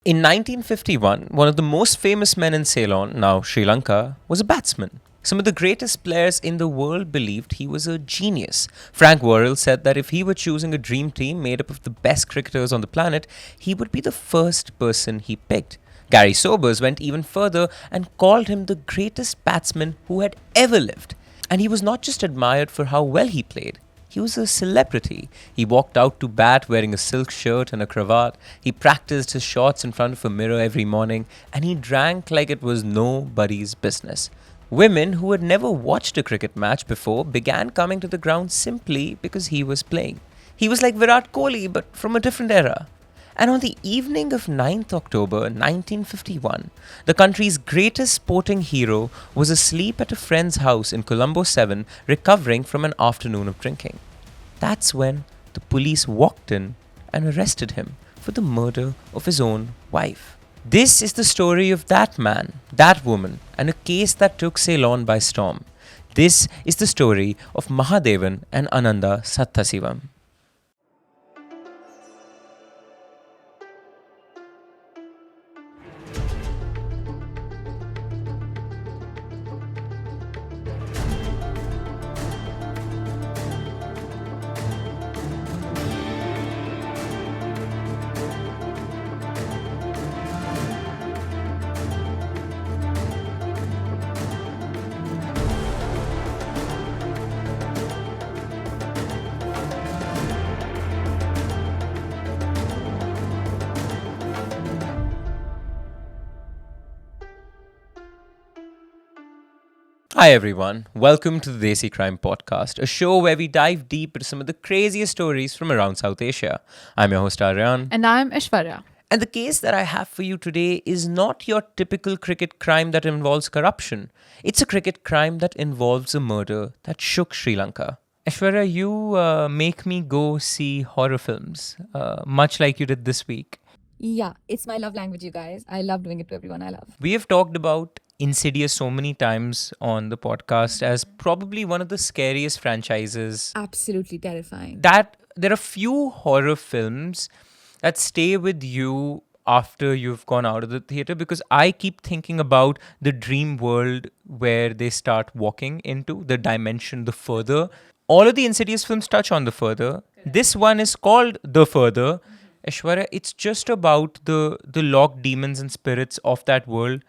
In 1951, one of the most famous men in Ceylon, now Sri Lanka, was a batsman. Some of the greatest players in the world believed he was a genius. Frank Worrell said that if he were choosing a dream team made up of the best cricketers on the planet, he would be the first person he picked. Garry Sobers went even further and called him the greatest batsman who had ever lived. And he was not just admired for how well he played. He was a celebrity. He walked out to bat wearing a silk shirt and a cravat. He practiced his shots in front of a mirror every morning, and he drank like it was nobody's business. Women who had never watched a cricket match before began coming to the ground simply because he was playing. He was like Virat Kohli, but from a different era. And on the evening of 9th October 1951, the country's greatest sporting hero was asleep at a friend's house in Colombo 7, recovering from an afternoon of drinking. That's when the police walked in and arrested him for the murder of his own wife. This is the story of that man, that woman, and a case that took Ceylon by storm. This is the story of Mahadevan and Ananda Sathasivam. Hi everyone, welcome to the Desi Crime Podcast, a show where we dive deep into some of the craziest stories from around South Asia. I'm your host Aryan. And I'm Aishwarya. And the case that I have for you today is not your typical cricket crime that involves corruption. It's a cricket crime that involves a murder that shook Sri Lanka. Aishwarya, you make me go see horror films, much like you did this week. Yeah, it's my love language, you guys. I love doing it to everyone I love. We have talked about Insidious so many times on the podcast as probably one of the scariest franchises. Absolutely terrifying. That there are few horror films that stay with you after you've gone out of the theater, because I keep thinking about the dream world where they start walking into, the dimension, the further. All of the Insidious films touch on the further. This one is called The Further. Aishwarya, it's just about the locked demons and spirits of that world.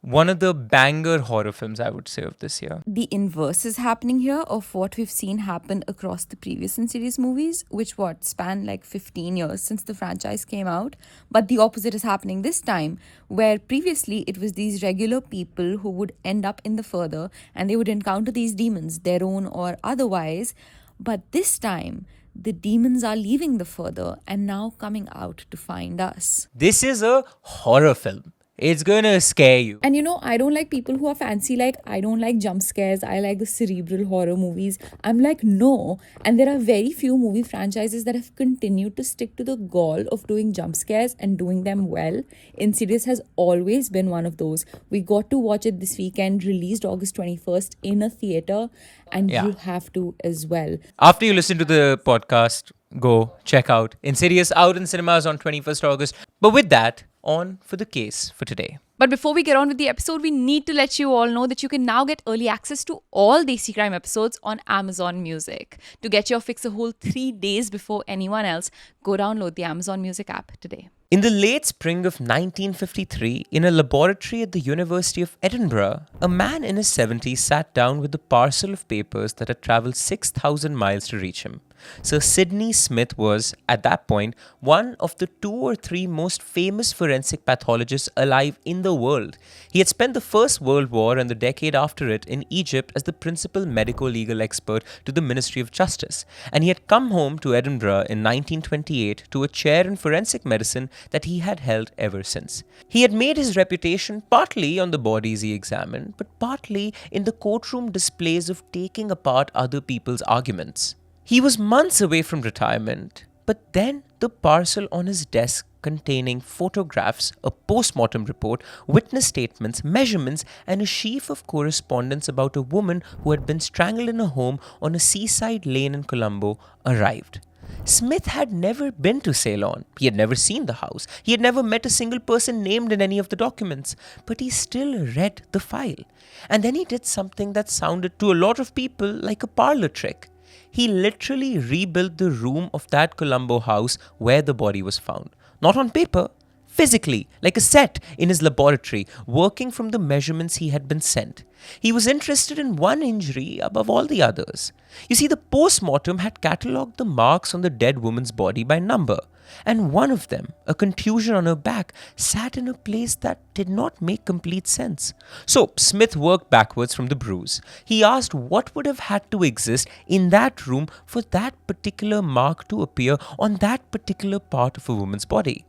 One of the banger horror films, I would say, of this year. The inverse is happening here of what we've seen happen across the previous Insidious movies, which span like 15 years since the franchise came out. But the opposite is happening this time, where previously it was these regular people who would end up in the further and they would encounter these demons, their own or otherwise. But this time, the demons are leaving the further and now coming out to find us. This is a horror film. It's gonna scare you. And I don't like people who are fancy, I don't like jump scares. I like the cerebral horror movies. I'm like, no. And there are very few movie franchises that have continued to stick to the goal of doing jump scares and doing them well. Insidious has always been one of those. We got to watch it this weekend, released August 21st in a theater, and you have to as well. After you listen to the podcast, go check out Insidious, out in cinemas on 21st August. But with that, on for the case for today. But before we get on with the episode, we need to let you all know that you can now get early access to all Desi Crime episodes on Amazon Music. To get your fix a whole 3 days before anyone else, go download the Amazon Music app today. In the late spring of 1953, in a laboratory at the University of Edinburgh, a man in his 70s sat down with a parcel of papers that had travelled 6,000 miles to reach him. Sir Sidney Smith was, at that point, one of the 2 or 3 most famous forensic pathologists alive in the world. He had spent the First World War and the decade after it in Egypt as the principal medico-legal expert to the Ministry of Justice, and he had come home to Edinburgh in 1928 to a chair in forensic medicine that he had held ever since. He had made his reputation partly on the bodies he examined, but partly in the courtroom displays of taking apart other people's arguments. He was months away from retirement, but then the parcel on his desk containing photographs, a post-mortem report, witness statements, measurements, and a sheaf of correspondence about a woman who had been strangled in a home on a seaside lane in Colombo arrived. Smith had never been to Ceylon. He had never seen the house. He had never met a single person named in any of the documents. But he still read the file. And then he did something that sounded to a lot of people like a parlor trick. He literally rebuilt the room of that Colombo house where the body was found. Not on paper, physically, like a set in his laboratory, working from the measurements he had been sent. He was interested in one injury above all the others. You see, the post-mortem had catalogued the marks on the dead woman's body by number, and one of them, a contusion on her back, sat in a place that did not make complete sense. So Smith worked backwards from the bruise. He asked what would have had to exist in that room for that particular mark to appear on that particular part of a woman's body.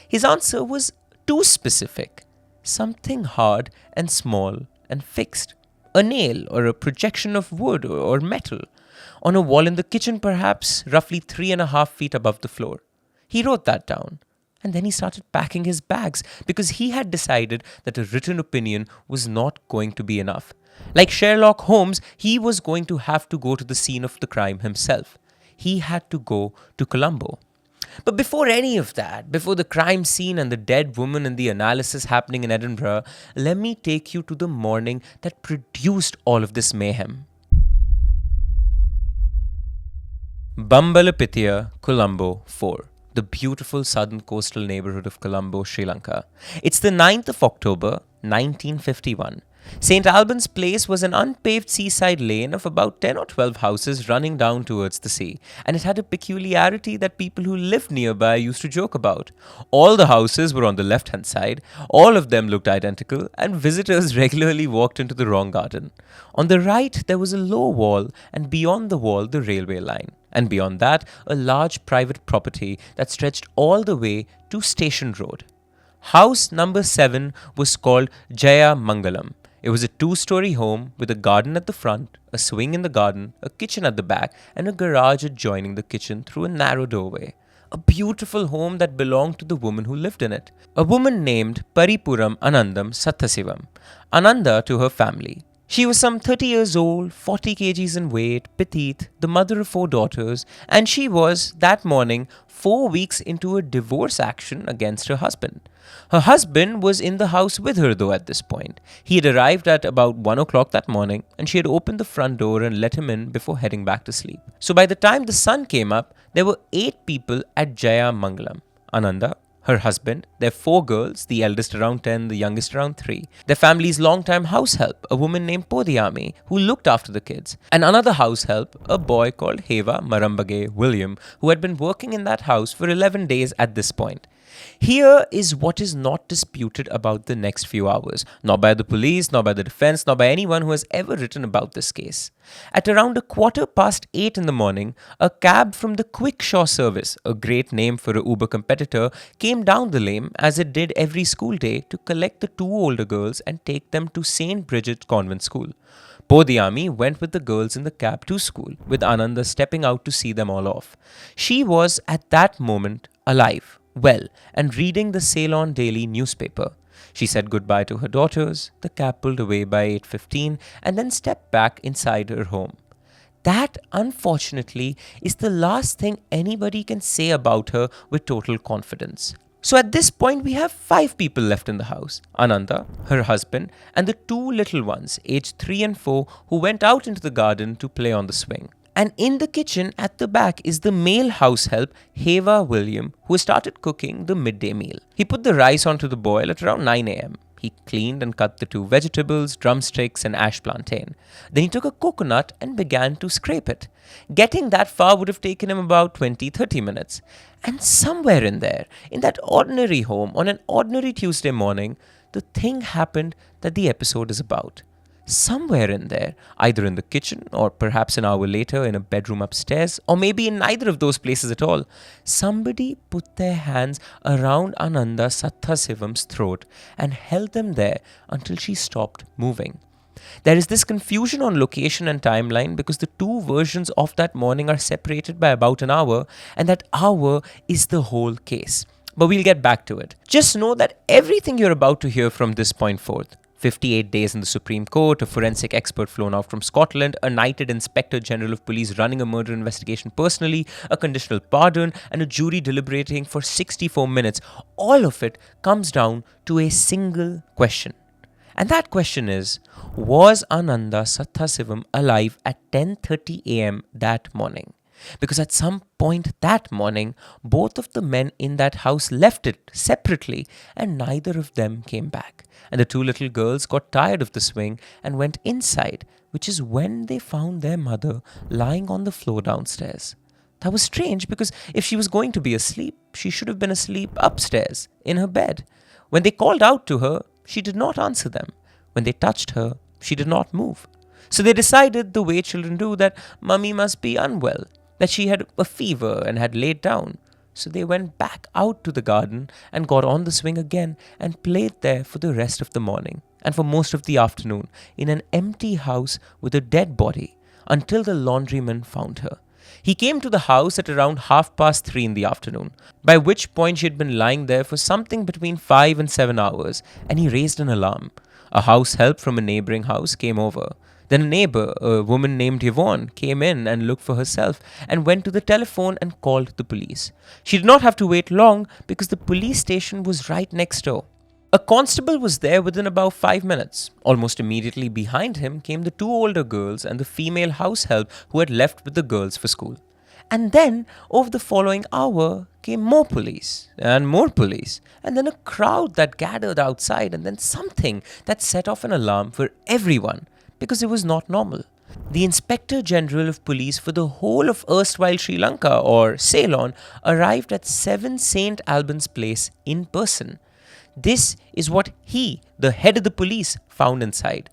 His answer was too specific. Something hard and small and fixed. A nail or a projection of wood or metal. On a wall in the kitchen perhaps, roughly 3.5 feet above the floor. He wrote that down. And then he started packing his bags because he had decided that a written opinion was not going to be enough. Like Sherlock Holmes, he was going to have to go to the scene of the crime himself. He had to go to Colombo. But before any of that, before the crime scene and the dead woman and the analysis happening in Edinburgh, let me take you to the morning that produced all of this mayhem. Bambalapitiya, Colombo 4. The beautiful southern coastal neighborhood of Colombo, Sri Lanka. It's the 9th of October, 1951. St. Albans Place was an unpaved seaside lane of about 10 or 12 houses running down towards the sea, and it had a peculiarity that people who lived nearby used to joke about. All the houses were on the left-hand side, all of them looked identical, and visitors regularly walked into the wrong garden. On the right, there was a low wall, and beyond the wall, the railway line. And beyond that, a large private property that stretched all the way to Station Road. House number 7 was called Jaya Mangalam. It was a 2-story home with a garden at the front, a swing in the garden, a kitchen at the back, and a garage adjoining the kitchen through a narrow doorway. A beautiful home that belonged to the woman who lived in it. A woman named Paripuram Anandam Sathasivam. Ananda to her family. She was some 30 years old, 40 kgs in weight, petite, the mother of 4 daughters, and she was, that morning, 4 weeks into a divorce action against her husband. Her husband was in the house with her though at this point. He had arrived at about 1 o'clock that morning, and she had opened the front door and let him in before heading back to sleep. So by the time the sun came up, there were 8 people at Jaya Mangalam. Ananda, her husband, their 4 girls, the eldest around 10, the youngest around 3, their family's long-time house help, a woman named Podiyami, who looked after the kids, and another house help, a boy called Heva Marambage William, who had been working in that house for 11 days at this point. Here is what is not disputed about the next few hours, not by the police, not by the defense, not by anyone who has ever written about this case. At around 8:15 in the morning, a cab from the Quickshaw service, a great name for a Uber competitor, came down the lane as it did every school day to collect the 2 older girls and take them to St. Bridget's Convent School. Podiyami went with the girls in the cab to school, with Ananda stepping out to see them all off. She was, at that moment, alive, well, and reading the Ceylon daily newspaper. She said goodbye to her daughters, the cab pulled away by 8:15, and then stepped back inside her home. That, unfortunately, is the last thing anybody can say about her with total confidence. So at this point, we have 5 people left in the house. Ananda, her husband, and the 2 little ones, aged 3 and 4, who went out into the garden to play on the swing. And in the kitchen at the back is the male house help, Heva William, who started cooking the midday meal. He put the rice onto the boil at around 9 a.m. He cleaned and cut the 2 vegetables, drumsticks, and ash plantain. Then he took a coconut and began to scrape it. Getting that far would have taken him about 20-30 minutes. And somewhere in there, in that ordinary home, on an ordinary Tuesday morning, the thing happened that the episode is about. Somewhere in there, either in the kitchen or perhaps an hour later in a bedroom upstairs, or maybe in neither of those places at all, somebody put their hands around Ananda Sathasivam's throat and held them there until she stopped moving. There is this confusion on location and timeline because the 2 versions of that morning are separated by about an hour, and that hour is the whole case. But we'll get back to it. Just know that everything you're about to hear from this point forth, 58 days in the Supreme Court, a forensic expert flown out from Scotland, a knighted Inspector General of Police running a murder investigation personally, a conditional pardon, and a jury deliberating for 64 minutes. All of it comes down to a single question. And that question is, was Ananda Sathasivam alive at 10:30 a.m. that morning? Because at some point that morning, both of the men in that house left it separately and neither of them came back. And the two little girls got tired of the swing and went inside, which is when they found their mother lying on the floor downstairs. That was strange because if she was going to be asleep, she should have been asleep upstairs in her bed. When they called out to her, she did not answer them. When they touched her, she did not move. So they decided, the way children do, that mummy must be unwell, that she had a fever and had laid down. So they went back out to the garden and got on the swing again and played there for the rest of the morning and for most of the afternoon in an empty house with a dead body until the laundryman found her. He came to the house at around 3:30 in the afternoon, by which point she had been lying there for something between 5 and 7 hours, and he raised an alarm. A house help from a neighboring house came over. Then a neighbor, a woman named Yvonne, came in and looked for herself and went to the telephone and called the police. She did not have to wait long because the police station was right next door. A constable was there within about 5 minutes. Almost immediately behind him came the two older girls and the female house help who had left with the girls for school. And then, over the following hour, came more police, and then a crowd that gathered outside, and then something that set off an alarm for everyone, because it was not normal. The Inspector General of Police for the whole of erstwhile Sri Lanka, or Ceylon, arrived at 7 St. Albans Place in person. This is what he, the head of the police, found inside.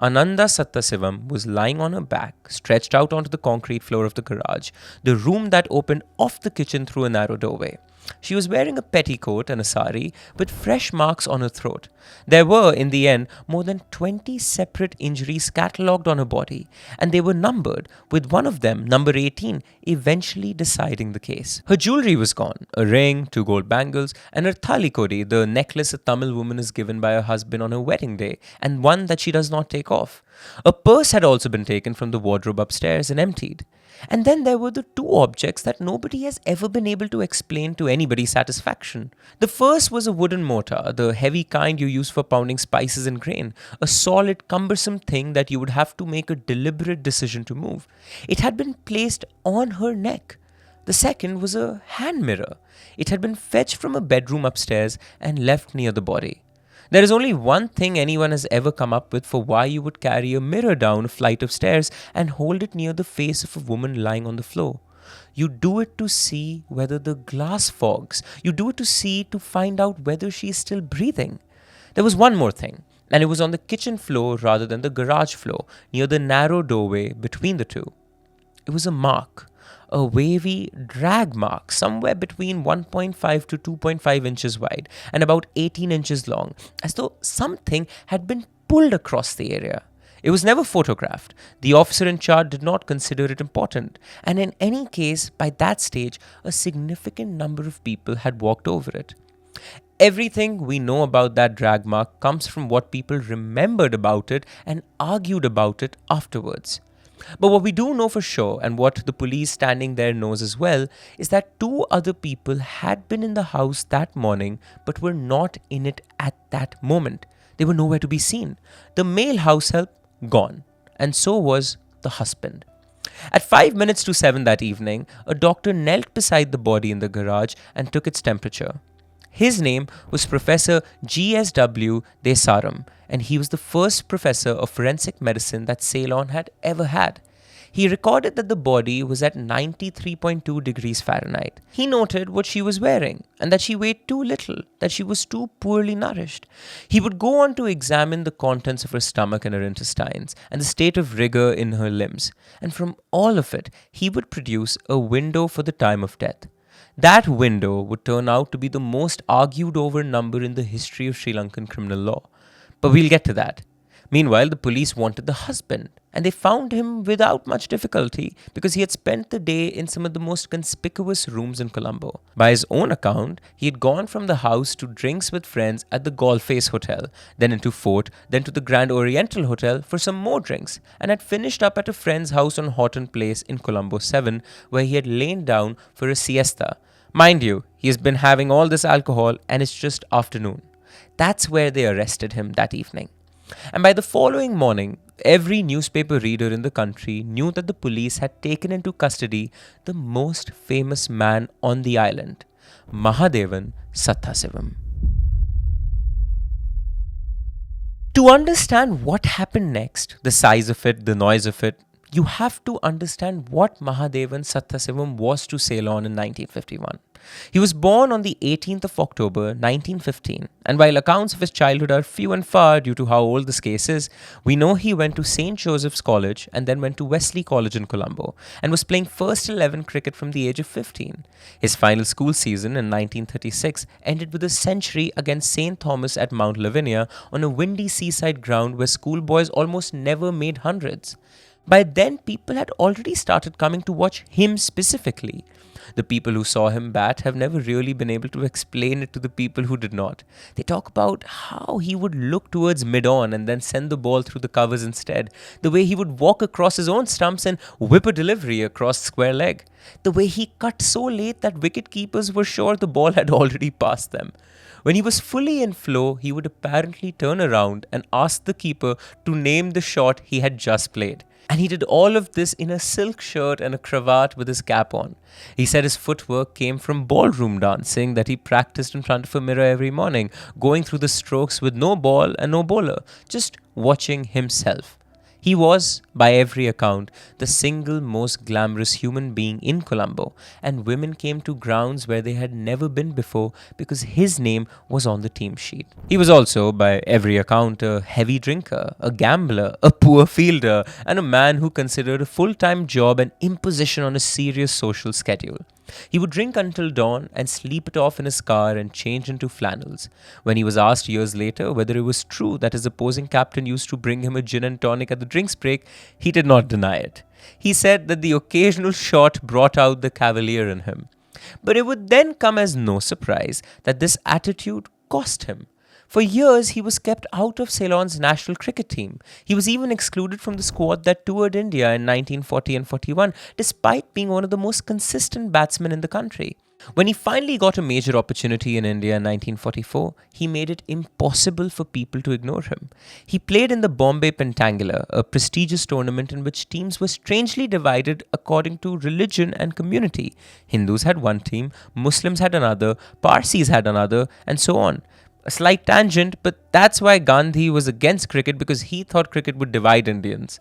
Ananda Sathasivam was lying on her back, stretched out onto the concrete floor of the garage, the room that opened off the kitchen through a narrow doorway. She was wearing a petticoat and a sari with fresh marks on her throat. There were, in the end, more than 20 separate injuries catalogued on her body, and they were numbered, with one of them, number 18, eventually deciding the case. Her jewelry was gone, a ring, 2 gold bangles, and her thalikodi, the necklace a Tamil woman is given by her husband on her wedding day, and one that she does not take off. A purse had also been taken from the wardrobe upstairs and emptied. And then there were the 2 objects that nobody has ever been able to explain to anybody's satisfaction. The first was a wooden mortar, the heavy kind you use for pounding spices and grain, a solid, cumbersome thing that you would have to make a deliberate decision to move. It had been placed on her neck. The second was a hand mirror. It had been fetched from a bedroom upstairs and left near the body. There is only one thing anyone has ever come up with for why you would carry a mirror down a flight of stairs and hold it near the face of a woman lying on the floor. You do it to see whether the glass fogs. You do it to find out whether she is still breathing. There was one more thing, and it was on the kitchen floor rather than the garage floor, near the narrow doorway between the two. It was a mark. A wavy drag mark somewhere between 1.5 to 2.5 inches wide and about 18 inches long, as though something had been pulled across the area. It was never photographed. The officer in charge did not consider it important, and in any case, by that stage, a significant number of people had walked over it. Everything we know about that drag mark comes from what people remembered about it and argued about it afterwards. But what we do know for sure, and what the police standing there knows as well, is that 2 other people had been in the house that morning but were not in it at that moment. They were nowhere to be seen. The male house help, gone. And so was the husband. At 5 minutes to 7 that evening, a doctor knelt beside the body in the garage and took its temperature. His name was Professor G.S.W. Desaram, and he was the first professor of forensic medicine that Ceylon had ever had. He recorded that the body was at 93.2 degrees Fahrenheit. He noted what she was wearing, and that she weighed too little, that she was too poorly nourished. He would go on to examine the contents of her stomach and her intestines, and the state of rigor in her limbs. And from all of it, he would produce a window for the time of death. That window would turn out to be the most argued over number in the history of Sri Lankan criminal law. But we'll get to that. Meanwhile, the police wanted the husband, and they found him without much difficulty because he had spent the day in some of the most conspicuous rooms in Colombo. By his own account, he had gone from the house to drinks with friends at the Golface Hotel, then into Fort, then to the Grand Oriental Hotel for some more drinks, and had finished up at a friend's house on Horton Place in Colombo 7, where he had lain down for a siesta. Mind you, he has been having all this alcohol and it's just afternoon. That's where they arrested him that evening. And by the following morning, every newspaper reader in the country knew that the police had taken into custody the most famous man on the island, Mahadevan Sathasivam. To understand what happened next, the size of it, the noise of it, you have to understand what Mahadevan Sathasivam was to Ceylon in 1951. He was born on the 18th of October 1915, and while accounts of his childhood are few and far due to how old this case is, we know he went to St. Joseph's College and then went to Wesley College in Colombo and was playing first 11 cricket from the age of 15. His final school season in 1936 ended with a century against St. Thomas at Mount Lavinia on a windy seaside ground where schoolboys almost never made hundreds. By then, people had already started coming to watch him specifically. The people who saw him bat have never really been able to explain it to the people who did not. They talk about how he would look towards mid-on and then send the ball through the covers instead. The way he would walk across his own stumps and whip a delivery across square leg. The way he cut so late that wicket keepers were sure the ball had already passed them. When he was fully in flow, he would apparently turn around and ask the keeper to name the shot he had just played. And he did all of this in a silk shirt and a cravat with his cap on. He said his footwork came from ballroom dancing that he practiced in front of a mirror every morning, going through the strokes with no ball and no bowler, just watching himself. He was, by every account, the single most glamorous human being in Colombo, and women came to grounds where they had never been before because his name was on the team sheet. He was also, by every account, a heavy drinker, a gambler, a poor fielder, and a man who considered a full-time job an imposition on a serious social schedule. He would drink until dawn and sleep it off in his car and change into flannels. When he was asked years later whether it was true that his opposing captain used to bring him a gin and tonic at the drinks break, he did not deny it. He said that the occasional shot brought out the cavalier in him. But it would then come as no surprise that this attitude cost him. For years, he was kept out of Ceylon's national cricket team. He was even excluded from the squad that toured India in 1940 and 41, despite being one of the most consistent batsmen in the country. When he finally got a major opportunity in India in 1944, he made it impossible for people to ignore him. He played in the Bombay Pentangular, a prestigious tournament in which teams were strangely divided according to religion and community. Hindus had one team, Muslims had another, Parsis had another, and so on. A slight tangent, but that's why Gandhi was against cricket, because he thought cricket would divide Indians.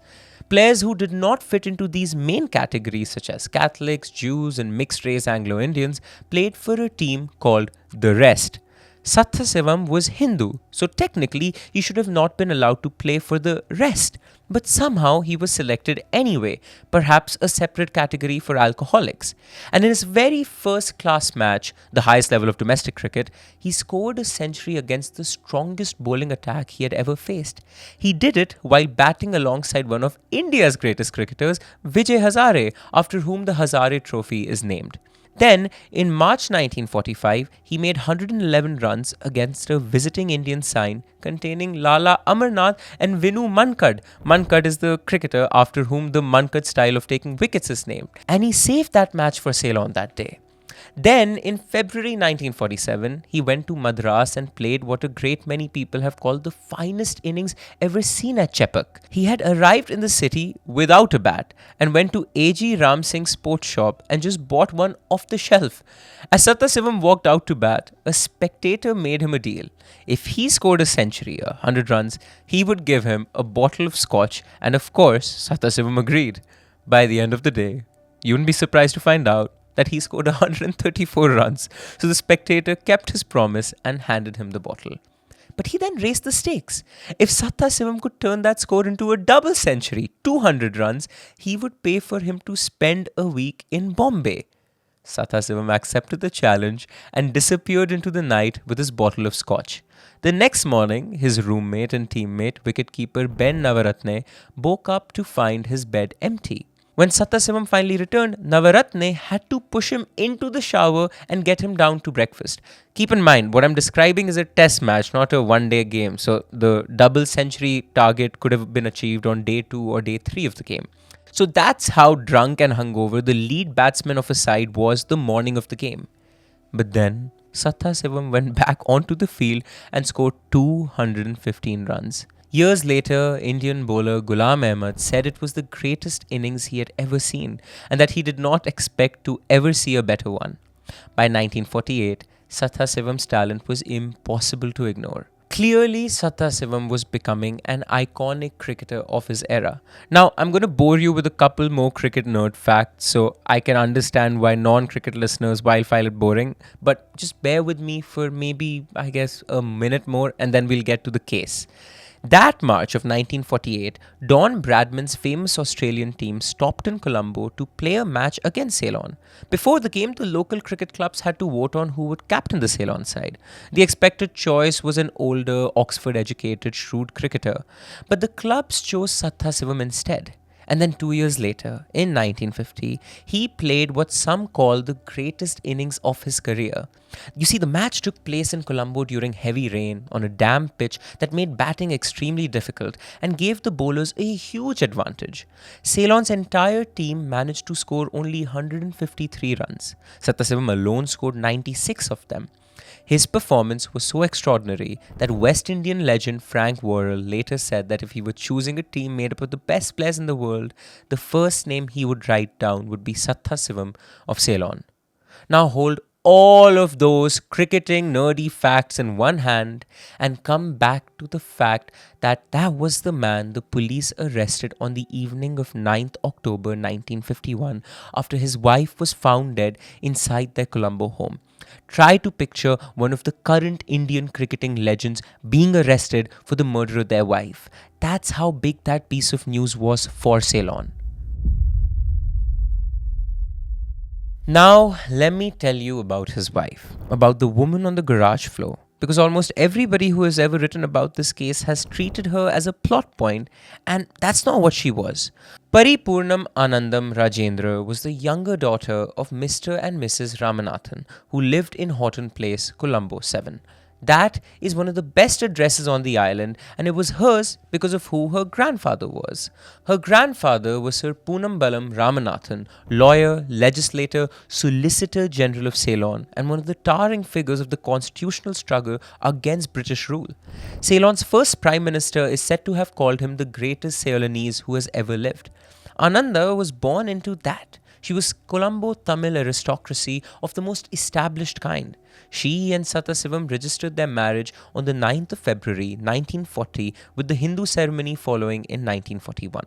Players who did not fit into these main categories, such as Catholics, Jews, and mixed-race Anglo-Indians, played for a team called the Rest. Sathasivam was Hindu, so technically he should have not been allowed to play for the Rest. But somehow he was selected anyway, perhaps a separate category for alcoholics. And in his very first class match, the highest level of domestic cricket, he scored a century against the strongest bowling attack he had ever faced. He did it while batting alongside one of India's greatest cricketers, Vijay Hazare, after whom the Hazare Trophy is named. Then, in March 1945, he made 111 runs against a visiting Indian side containing Lala Amarnath and Vinu Mankad. Mankad is the cricketer after whom the Mankad style of taking wickets is named. And he saved that match for Ceylon that day. Then, in February 1947, he went to Madras and played what a great many people have called the finest innings ever seen at Chepak. He had arrived in the city without a bat and went to A.G. Ram Singh's sports shop and just bought one off the shelf. As Sathasivam walked out to bat, a spectator made him a deal. If he scored a century, 100 runs, he would give him a bottle of scotch, and of course, Sathasivam agreed. By the end of the day, you wouldn't be surprised to find out that he scored 134 runs, so the spectator kept his promise and handed him the bottle. But he then raised the stakes. If Sathasivam could turn that score into a double century, 200 runs, he would pay for him to spend a week in Bombay. Sathasivam accepted the challenge and disappeared into the night with his bottle of scotch. The next morning, his roommate and teammate, wicketkeeper Ben Navaratne, woke up to find his bed empty. When Sathasivam finally returned, Navaratne had to push him into the shower and get him down to breakfast. Keep in mind, what I'm describing is a test match, not a one-day game. So the double century target could have been achieved on day 2 or day 3 of the game. So that's how drunk and hungover the lead batsman of a side was the morning of the game. But then, Sathasivam went back onto the field and scored 215 runs. Years later, Indian bowler Ghulam Ahmed said it was the greatest innings he had ever seen and that he did not expect to ever see a better one. By 1948, Sathasivam's talent was impossible to ignore. Clearly, Sathasivam was becoming an iconic cricketer of his era. Now, I'm going to bore you with a couple more cricket nerd facts so I can understand why non-cricket listeners will find it boring. But just bear with me for maybe, I guess, a minute more and then we'll get to the case. That March of 1948, Don Bradman's famous Australian team stopped in Colombo to play a match against Ceylon. Before the game, the local cricket clubs had to vote on who would captain the Ceylon side. The expected choice was an older, Oxford-educated, shrewd cricketer, but the clubs chose Sathasivam instead. And then 2 years later, in 1950, he played what some call the greatest innings of his career. You see, the match took place in Colombo during heavy rain on a damp pitch that made batting extremely difficult and gave the bowlers a huge advantage. Ceylon's entire team managed to score only 153 runs. Sathasivam alone scored 96 of them. His performance was so extraordinary that West Indian legend Frank Worrell later said that if he were choosing a team made up of the best players in the world, the first name he would write down would be Sathasivam of Ceylon. Now hold all of those cricketing nerdy facts in one hand and come back to the fact that that was the man the police arrested on the evening of 9th October 1951 after his wife was found dead inside their Colombo home. Try to picture one of the current Indian cricketing legends being arrested for the murder of their wife. That's how big that piece of news was for Ceylon. Now, let me tell you about his wife, about the woman on the garage floor, because almost everybody who has ever written about this case has treated her as a plot point, and that's not what she was. Paripurnam Anandam Rajendra was the younger daughter of Mr. and Mrs. Ramanathan, who lived in Horton Place, Colombo 7. That is one of the best addresses on the island, and it was hers because of who her grandfather was. Her grandfather was Sir Poonambalam Ramanathan, lawyer, legislator, Solicitor General of Ceylon, and one of the towering figures of the constitutional struggle against British rule. Ceylon's first Prime Minister is said to have called him the greatest Ceylonese who has ever lived. Ananda was born into that. She was Colombo Tamil aristocracy of the most established kind. She and Sathasivam registered their marriage on the 9th of February 1940 with the Hindu ceremony following in 1941.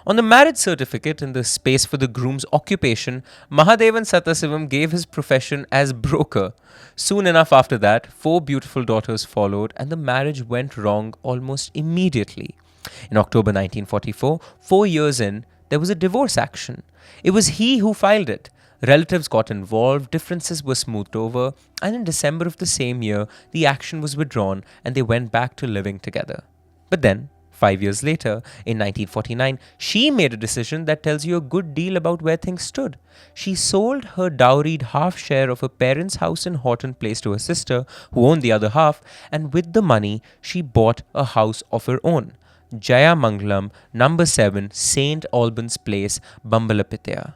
On the marriage certificate in the space for the groom's occupation, Mahadevan Sathasivam gave his profession as broker. Soon enough after that, 4 beautiful daughters followed and the marriage went wrong almost immediately. In October 1944, 4 years in, there was a divorce action. It was he who filed it. Relatives got involved, differences were smoothed over, and in December of the same year, the action was withdrawn and they went back to living together. But then, 5 years later, in 1949, she made a decision that tells you a good deal about where things stood. She sold her dowried half share of her parents' house in Horton Place to her sister, who owned the other half, and with the money, she bought a house of her own. Jayamangalam, number 7, St. Albans Place, Bambalapitiya.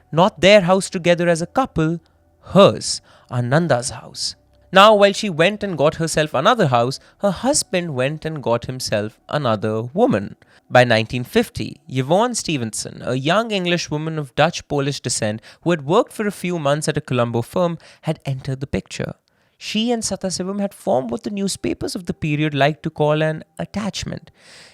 Not their house together as a couple, hers, Ananda's house. Now, while she went and got herself another house, her husband went and got himself another woman. By 1950, Yvonne Stevenson, a young English woman of Dutch-Polish descent who had worked for a few months at a Colombo firm, had entered the picture. She and Sathasivam had formed what the newspapers of the period liked to call an attachment.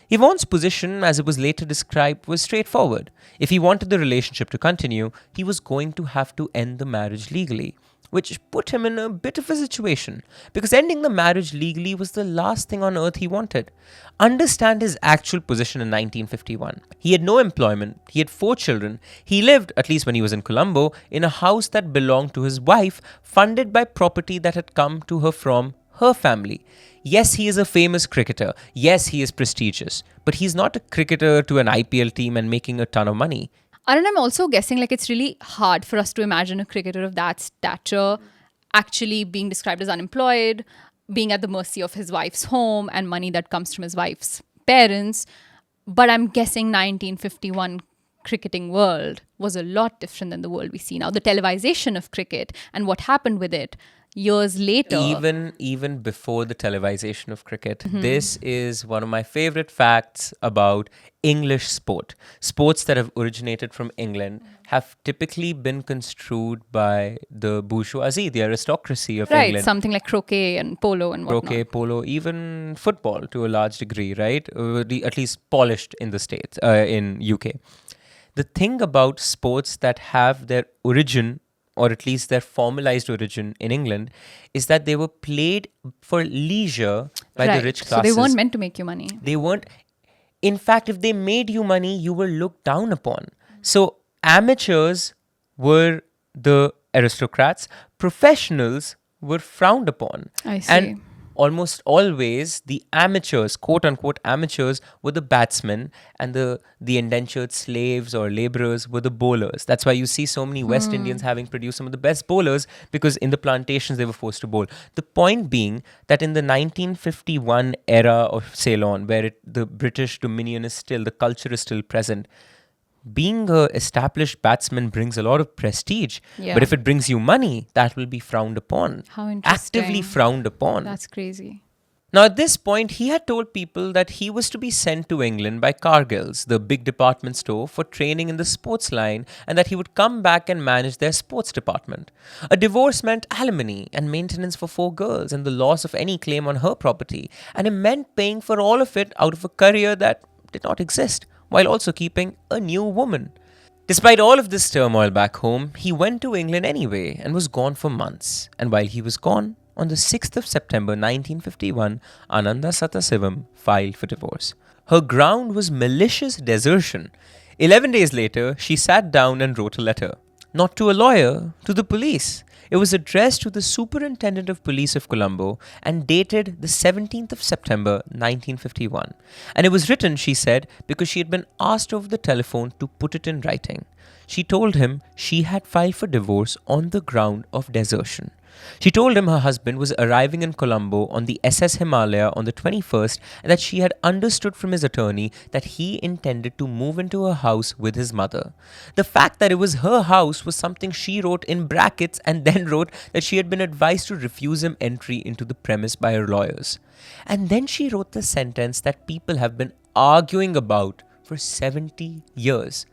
Yvonne's position, as it was later described, was straightforward. If he wanted the relationship to continue, he was going to have to end the marriage legally. which put him in a bit of a situation because ending the marriage legally was the last thing on earth he wanted. Understand his actual position in 1951. He had no employment, he had 4 children, he lived, at least when he was in Colombo, in a house that belonged to his wife, funded by property that had come to her from her family. Yes, he is a famous cricketer. Yes, he is prestigious. But he's not a cricketer to an IPL team and making a ton of money. And I'm also guessing like it's really hard for us to imagine a cricketer of that stature actually being described as unemployed, being at the mercy of his wife's home and money that comes from his wife's parents. But I'm guessing 1951 cricketing world was a lot different than the world we see now. The televisation of cricket and what happened with it years later. Even before the televisation of cricket, this is one of my favorite facts about English sport. Sports that have originated from England have typically been construed by the bourgeoisie, the aristocracy of Right, England. something like croquet and polo and whatnot. Croquet, polo, even football to a large degree, right? At least polished in the States, in UK. The thing about sports that have their origin, or at least their formalized origin in England, is that they were played for leisure by the rich classes. So they weren't meant to make you money. They weren't. In fact, if they made you money, you were looked down upon. So amateurs were the aristocrats, professionals were frowned upon. I see. And almost always the amateurs, quote unquote amateurs, were the batsmen, and the indentured slaves or laborers were the bowlers. That's why you see so many West Indians having produced some of the best bowlers, because in the plantations they were forced to bowl. The point being that in the 1951 era of Ceylon, where the British Dominion is still, the culture is still present, being a established batsman brings a lot of prestige. Yeah. But if it brings you money, that will be frowned upon. How interesting. Actively frowned upon. That's crazy. Now, at this point, he had told people that he was to be sent to England by Cargill's, the big department store, for training in the sports line, and that he would come back and manage their sports department. A divorce meant alimony and maintenance for 4 girls and the loss of any claim on her property, and it meant paying for all of it out of a career that did not exist, while also keeping a new woman. Despite all of this turmoil back home, he went to England anyway and was gone for months. And while he was gone, on the 6th of September 1951, Ananda Sathasivam filed for divorce. Her ground was malicious desertion. 11 days later, she sat down and wrote a letter. Not to a lawyer, to the police. It was addressed to the Superintendent of Police of Colombo and dated the 17th of September 1951. And it was written, she said, because she had been asked over the telephone to put it in writing. She told him she had filed for divorce on the ground of desertion. She told him her husband was arriving in Colombo on the SS Himalaya on the 21st and that she had understood from his attorney that he intended to move into her house with his mother. The fact that it was her house was something she wrote in brackets and then wrote that she had been advised to refuse him entry into the premise by her lawyers. And then she wrote the sentence that people have been arguing about for 70 years.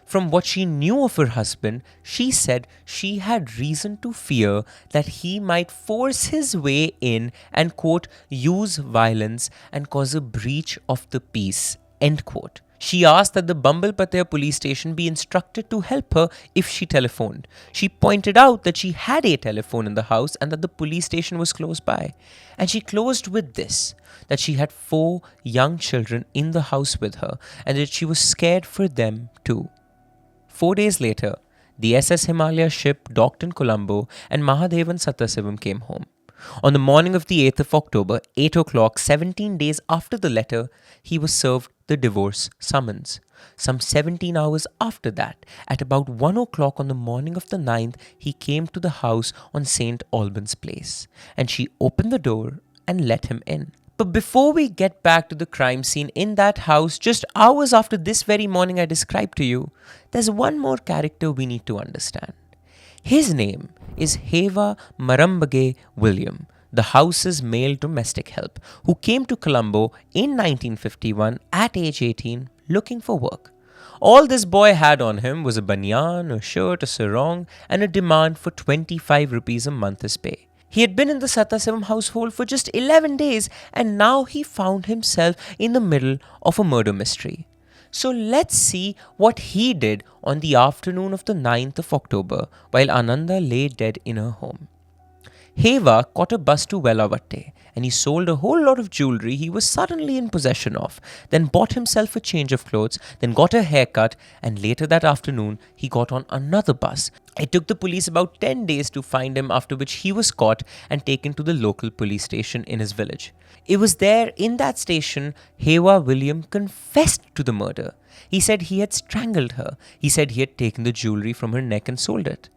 From what she knew of her husband, she said she had reason to fear that he might force his way in and, quote, use violence and cause a breach of the peace, end quote. She asked that the Bambalpataya police station be instructed to help her if she telephoned. She pointed out that she had a telephone in the house and that the police station was close by. And she closed with this, that she had 4 young children in the house with her and that she was scared for them too. 4 days later, the SS Himalaya ship docked in Colombo and Mahadevan and Sathasivam came home. On the morning of the 8th of October, 8 o'clock, 17 days after the letter, he was served the divorce summons. Some 17 hours after that, at about 1 o'clock on the morning of the 9th, he came to the house on St. Albans Place, and she opened the door and let him in. But before we get back to the crime scene in that house, just hours after this very morning I described to you, there's one more character we need to understand. His name is Heva Marambage William, the house's male domestic help, who came to Colombo in 1951 at age 18 looking for work. All this boy had on him was a banyan, a shirt, a sarong, and a demand for 25 rupees a month as pay. He had been in the Sathasivam household for just 11 days and now he found himself in the middle of a murder mystery. So let's see what he did on the afternoon of the 9th of October while Ananda lay dead in her home. Heva caught a bus to Velavatte and he sold a whole lot of jewelry he was suddenly in possession of, then bought himself a change of clothes, then got a haircut, and later that afternoon he got on another bus. It took the police about 10 days to find him, after which he was caught and taken to the local police station in his village. It was there in that station Heva William confessed to the murder. He said he had strangled her. He said he had taken the jewelry from her neck and sold it.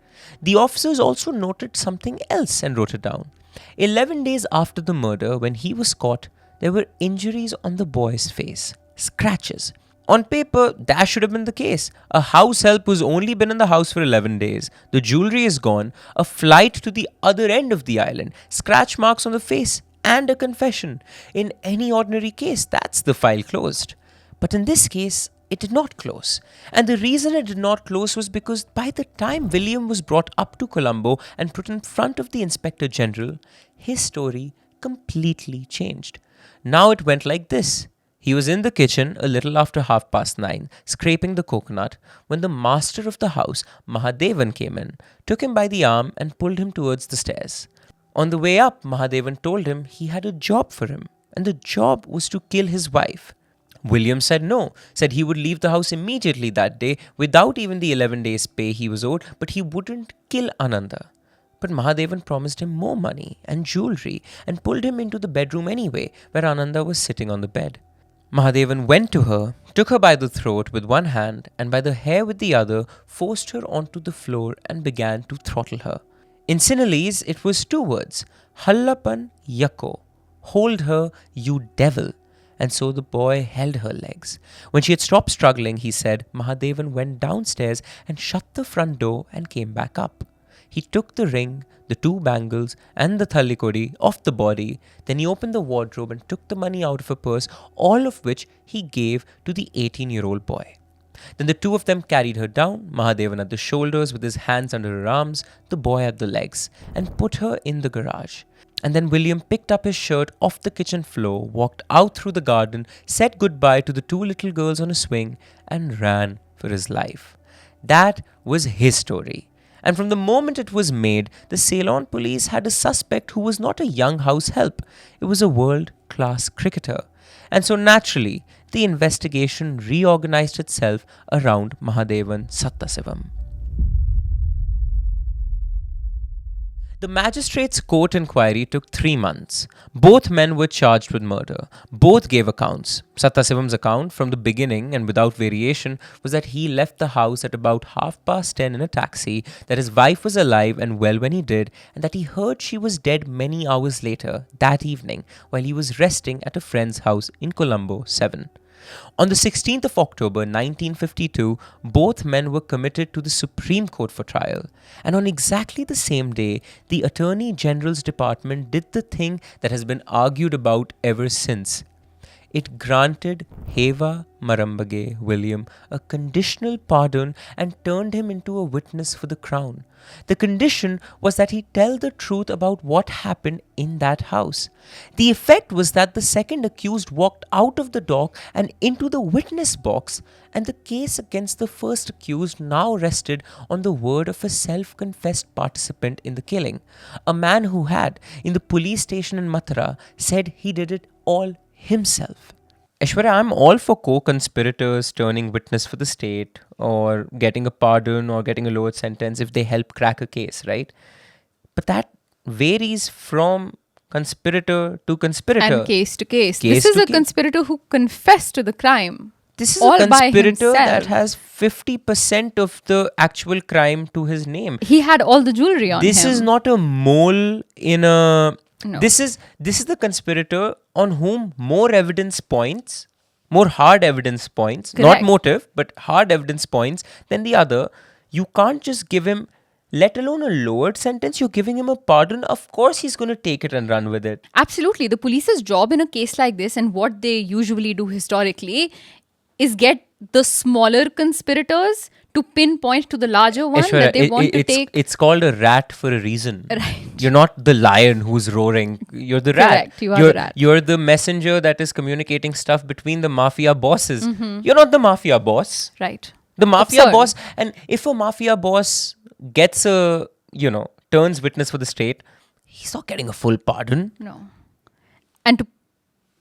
The officers also noted something else and wrote it down. 11 days after the murder, when he was caught, there were injuries on the boy's face, scratches. On paper, that should have been the case. A house help who's only been in the house for 11 days. The jewelry is gone, a flight to the other end of the island, scratch marks on the face, and a confession. In any ordinary case, that's the file closed. But in this case, it did not close. And the reason it did not close was because by the time William was brought up to Colombo and put in front of the Inspector General, his story completely changed. Now it went like this. He was in the kitchen a little after 9:30, scraping the coconut, when the master of the house, Mahadevan, came in, took him by the arm and pulled him towards the stairs. On the way up, Mahadevan told him he had a job for him, and the job was to kill his wife. William said no, said he would leave the house immediately that day without even the 11 days' pay he was owed, but he wouldn't kill Ananda. But Mahadevan promised him more money and jewelry and pulled him into the bedroom anyway, where Ananda was sitting on the bed. Mahadevan went to her, took her by the throat with one hand and by the hair with the other, forced her onto the floor and began to throttle her. In Sinhalese, it was 2 words, Hallapan Yakko, hold her, you devil. And so the boy held her legs. When she had stopped struggling, he said, Mahadevan went downstairs and shut the front door and came back up. He took the ring, the 2 bangles, and the thallikodi off the body. Then he opened the wardrobe and took the money out of her purse, all of which he gave to the 18-year-old boy. Then the 2 of them carried her down, Mahadevan at the shoulders with his hands under her arms, the boy at the legs, and put her in the garage. And then William picked up his shirt off the kitchen floor, walked out through the garden, said goodbye to the 2 little girls on a swing, and ran for his life. That was his story. And from the moment it was made, the Ceylon police had a suspect who was not a young house help. It was a world-class cricketer. And so naturally, the investigation reorganized itself around Mahadevan Sathasivam. The magistrate's court inquiry took 3 months. Both men were charged with murder. Both gave accounts. Sathasivam's account from the beginning and without variation was that he left the house at about 10:30 in a taxi, that his wife was alive and well when he did, and that he heard she was dead many hours later that evening while he was resting at a friend's house in Colombo 7. On the 16th of October 1952, both men were committed to the Supreme Court for trial. And on exactly the same day, the Attorney General's Department did the thing that has been argued about ever since. It granted Heva Marambage William a conditional pardon and turned him into a witness for the Crown. The condition was that he tell the truth about what happened in that house. The effect was that the second accused walked out of the dock and into the witness box, and the case against the first accused now rested on the word of a self-confessed participant in the killing, a man who had, in the police station in Mathura, said he did it all himself. Aishwarya, I'm all for co-conspirators turning witness for the state or getting a pardon or getting a lower sentence if they help crack a case, right? But that varies from conspirator to conspirator. And case to case. Case This is to a case. conspirator who confessed to the crime. This is all a by conspirator that himself. has 50% of the actual crime to his name. He had all the jewelry on This him. is not a mole in a... No. This is the conspirator on whom more evidence points, more hard evidence points, Correct. not motive, but hard evidence points than the other. You can't just give him, let alone a lowered sentence, you're giving him a pardon. Of course he's going to take it and run with it. Absolutely. The police's job in a case like this and what they usually do historically is get the smaller conspirators to pinpoint to the larger one Aishwarya, that they want to take. it's called a rat for a reason. Right. You're not the lion who's roaring. You're the rat. Correct, you are the rat. You're the messenger that is communicating stuff between the mafia bosses. You're not the mafia boss. Right. The mafia Absurd. boss, and if a mafia boss gets turns witness for the state, he's not getting a full pardon. No. And to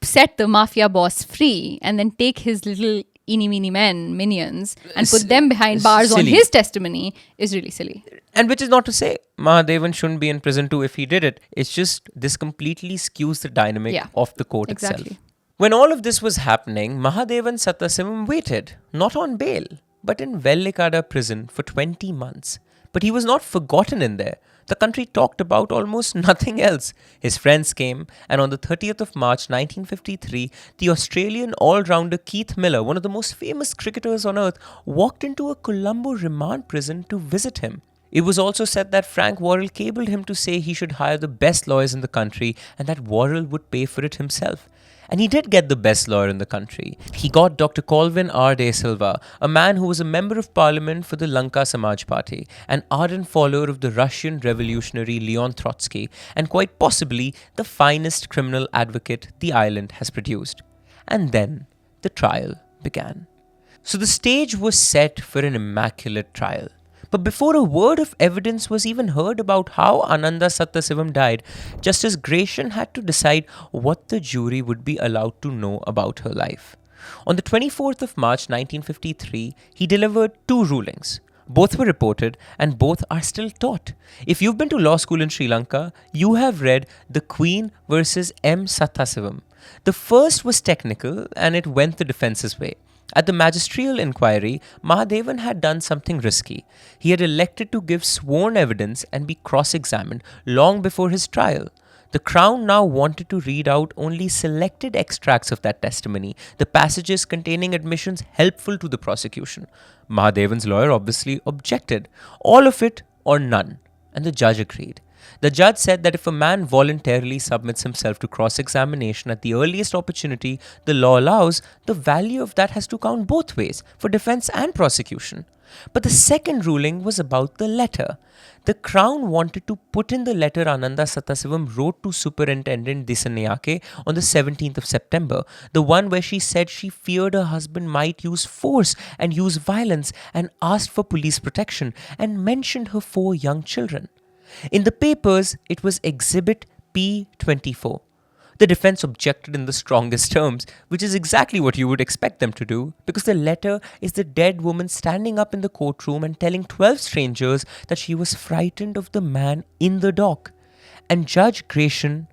set the mafia boss free and then take his little eeny meeny minions and put them behind bars on silly. his testimony is really silly. And which is not to say Mahadevan shouldn't be in prison too if he did it. It's just this completely skews the dynamic Yeah, of the court exactly. itself. When all of this was happening, Mahadevan Sathasivam waited, not on bail, but in Vellikada prison for 20 months. But he was not forgotten in there. The country talked about almost nothing else. His friends came, and on the 30th of March 1953, the Australian all-rounder Keith Miller, one of the most famous cricketers on earth, walked into a Colombo remand prison to visit him. It was also said that Frank Worrell cabled him to say he should hire the best lawyers in the country and that Worrell would pay for it himself. And he did get the best lawyer in the country. He got Dr. Colvin R. De Silva, a man who was a member of parliament for the Lanka Samaj Party, an ardent follower of the Russian revolutionary Leon Trotsky, and quite possibly the finest criminal advocate the island has produced. And then the trial began. So the stage was set for an immaculate trial. But before a word of evidence was even heard about how Ananda Sathasivam died, Justice Gratian had to decide what the jury would be allowed to know about her life. On the 24th of March 1953, he delivered two rulings. Both were reported and both are still taught. If you've been to law school in Sri Lanka, you have read The Queen versus M. Sathasivam. The first was technical and it went the defense's way. At the magisterial inquiry, Mahadevan had done something risky. He had elected to give sworn evidence and be cross-examined long before his trial. The Crown now wanted to read out only selected extracts of that testimony, the passages containing admissions helpful to the prosecution. Mahadevan's lawyer obviously objected. All of it or none. And the judge agreed. The judge said that if a man voluntarily submits himself to cross-examination at the earliest opportunity the law allows, the value of that has to count both ways, for defense and prosecution. But the second ruling was about the letter. The Crown wanted to put in the letter Ananda Sathasivam wrote to Superintendent Dissanayake on the 17th of September, the one where she said she feared her husband might use force and use violence and asked for police protection and mentioned her 4 young children. In the papers, it was Exhibit P24. The defense objected in the strongest terms, which is exactly what you would expect them to do, because the letter is the dead woman standing up in the courtroom and telling 12 strangers that she was frightened of the man in the dock. And Judge Gratian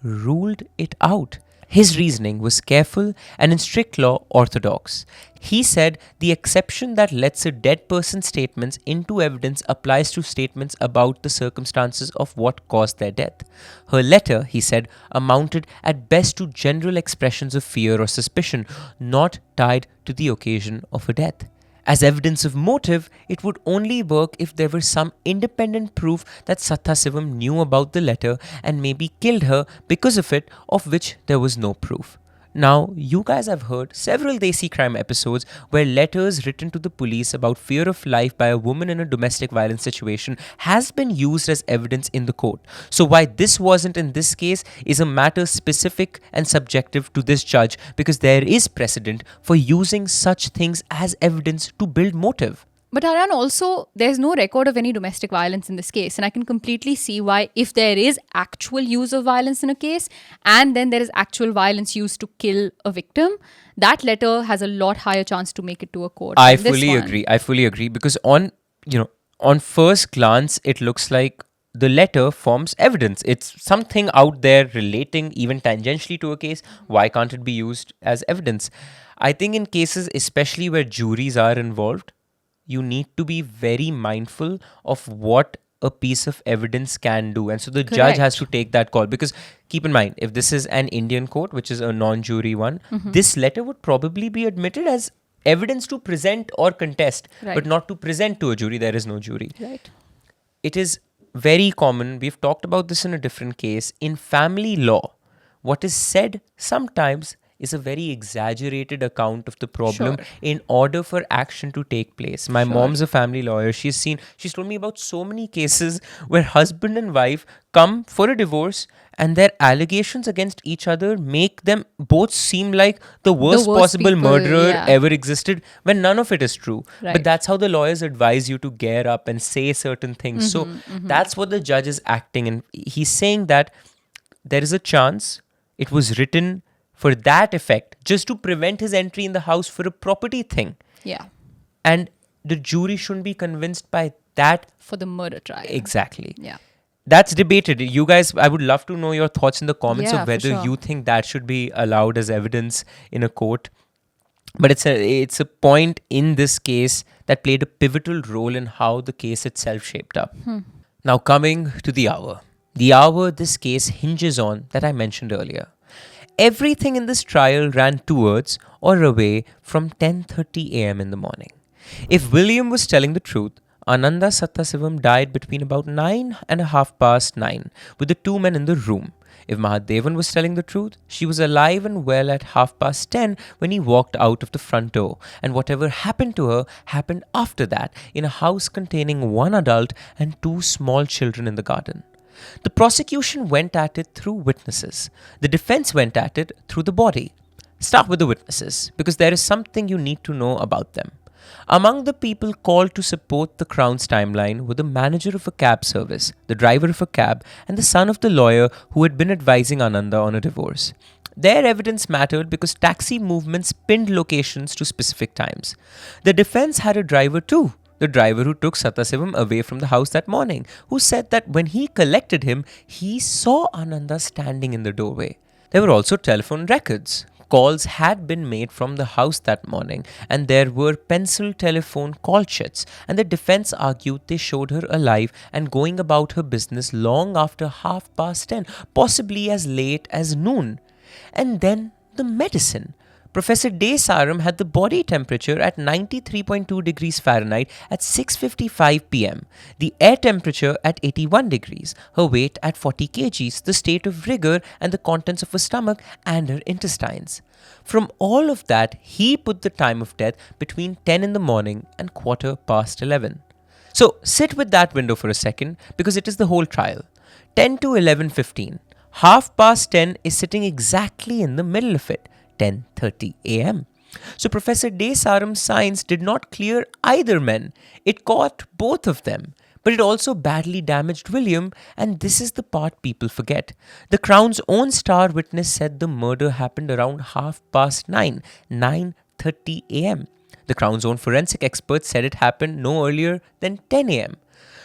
ruled it out. His reasoning was careful and in strict law orthodox. He said the exception that lets a dead person's statements into evidence applies to statements about the circumstances of what caused their death. Her letter, he said, amounted at best to general expressions of fear or suspicion, not tied to the occasion of her death. As evidence of motive, it would only work if there were some independent proof that Sathasivam knew about the letter and maybe killed her because of it, of which there was no proof. Now, you guys have heard several Desi crime episodes where letters written to the police about fear of life by a woman in a domestic violence situation has been used as evidence in the court. So why this wasn't in this case is a matter specific and subjective to this judge, because there is precedent for using such things as evidence to build motive. But Aryan, also, there's no record of any domestic violence in this case. And I can completely see why, if there is actual use of violence in a case, and then there is actual violence used to kill a victim, that letter has a lot higher chance to make it to a court. I fully agree. Because on first glance, it looks like the letter forms evidence. It's something out there relating even tangentially to a case. Why can't it be used as evidence? I think in cases, especially where juries are involved, you need to be very mindful of what a piece of evidence can do. And so the judge has to take that call. Because keep in mind, if this is an Indian court, which is a non-jury one, this letter would probably be admitted as evidence to present or contest, but not to present to a jury. There is no jury. Right. It is very common, we've talked about this in a different case, in family law, what is said sometimes is a very exaggerated account of the problem Sure. in order for action to take place. My mom's a family lawyer. She's told me about so many cases where husband and wife come for a divorce and their allegations against each other make them both seem like the worst worst possible people, murderer yeah. ever existed, when none of it is true. But Right. that's how the lawyers advise you to gear up and say certain things. So that's what the judge is acting, and he's saying that there is a chance it was written for that effect, just to prevent his entry in the house for a property thing. Yeah. And the jury shouldn't be convinced by that. For the murder trial. Exactly. Yeah. That's debated. You guys, I would love to know your thoughts in the comments Yeah, of for whether sure. you think that should be allowed as evidence in a court. But it's a point in this case that played a pivotal role in how the case itself shaped up. Now coming to the hour. The hour this case hinges on that I mentioned earlier. Everything in this trial ran towards or away from 10:30 a.m. in the morning. If William was telling the truth, Ananda Sathasivam died between about 9:30 past 9 with the two men in the room. If Mahadevan was telling the truth, she was alive and well at 10:30 when he walked out of the front door, and whatever happened to her happened after that in a house containing one adult and two small children in the garden. The prosecution went at it through witnesses. The defense went at it through the body. Start with the witnesses, because there is something you need to know about them. Among the people called to support the Crown's timeline were the manager of a cab service, the driver of a cab, and the son of the lawyer who had been advising Ananda on a divorce. Their evidence mattered because taxi movements pinned locations to specific times. The defense had a driver too, the driver who took Sathasivam away from the house that morning, who said that when he collected him, he saw Ananda standing in the doorway. There were also telephone records. Calls had been made from the house that morning, and there were pencil telephone call chits, and the defense argued they showed her alive and going about her business long after 10:30, possibly as late as noon. And then the medicine. Professor De Sarum had the body temperature at 93.2 degrees Fahrenheit at 6:55 pm, the air temperature at 81 degrees, her weight at 40 kgs, the state of rigor and the contents of her stomach and her intestines. From all of that, he put the time of death between 10 in the morning and 11:15. So sit with that window for a second, because it is the whole trial. 10 to 11:15. 10:30 is sitting exactly in the middle of it. 10:30 a.m. So Professor De Sarum's science did not clear either men. It caught both of them. But it also badly damaged William, and this is the part people forget. The Crown's own star witness said the murder happened around 9:30, 9:30 a.m. The Crown's own forensic expert said it happened no earlier than 10 a.m.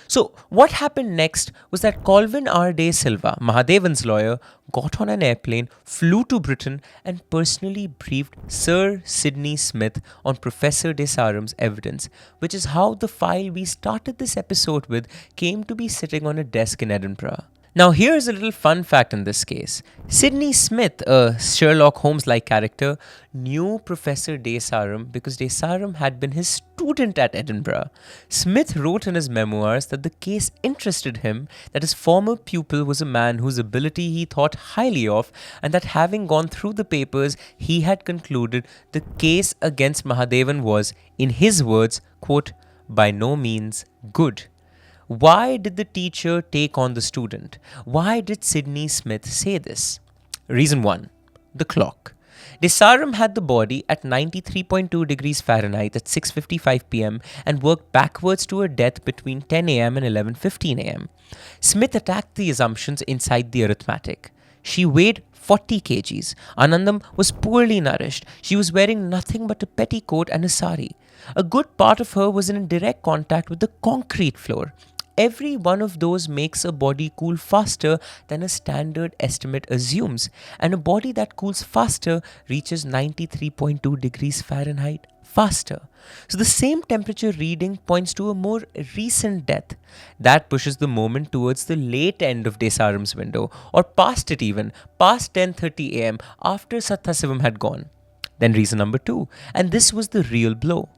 So, what happened next was that Colvin R. De Silva, Mahadevan's lawyer, got on an airplane, flew to Britain, and personally briefed Sir Sidney Smith on Professor De Sarum's evidence, which is how the file we started this episode with came to be sitting on a desk in Edinburgh. Now, here's a little fun fact in this case. Sidney Smith, a Sherlock Holmes-like character, knew Professor De Sarum because De Sarum had been his student at Edinburgh. Smith wrote in his memoirs that the case interested him, that his former pupil was a man whose ability he thought highly of, and that having gone through the papers, he had concluded the case against Mahadevan was, in his words, quote, by no means good. Why did the teacher take on the student? Why did Sidney Smith say this? Reason 1. The clock. De Sarum had the body at 93.2 degrees Fahrenheit at 6:55 pm and worked backwards to her death between 10 am and 11:15 am. Smith attacked the assumptions inside the arithmetic. She weighed 40 kgs. Anandam was poorly nourished. She was wearing nothing but a petticoat and a sari. A good part of her was in direct contact with the concrete floor. Every one of those makes a body cool faster than a standard estimate assumes, and a body that cools faster reaches 93.2 degrees Fahrenheit faster. So the same temperature reading points to a more recent death. That pushes the moment towards the late end of De Sarum's window, or past it even, past 10:30 am, after Sathasivam had gone. Then reason number 2, and this was the real blow.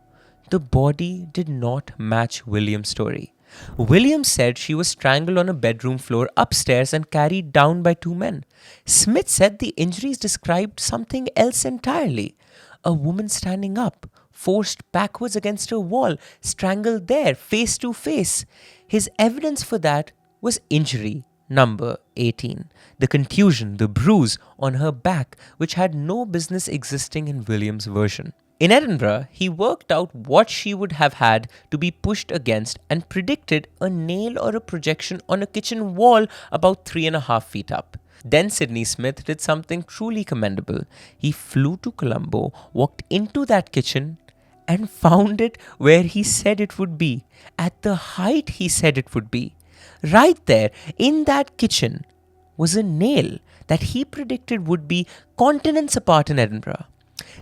The body did not match William's story. Williams said she was strangled on a bedroom floor upstairs and carried down by two men. Smith said the injuries described something else entirely. A woman standing up, forced backwards against a wall, strangled there, face to face. His evidence for that was injury number 18, the contusion, the bruise on her back, which had no business existing in Williams' version. In Edinburgh, he worked out what she would have had to be pushed against and predicted a nail or a projection on a kitchen wall about 3.5 feet up. Then Sidney Smith did something truly commendable. He flew to Colombo, walked into that kitchen, and found it where he said it would be, at the height he said it would be. Right there, in that kitchen, was a nail that he predicted would be continents apart in Edinburgh.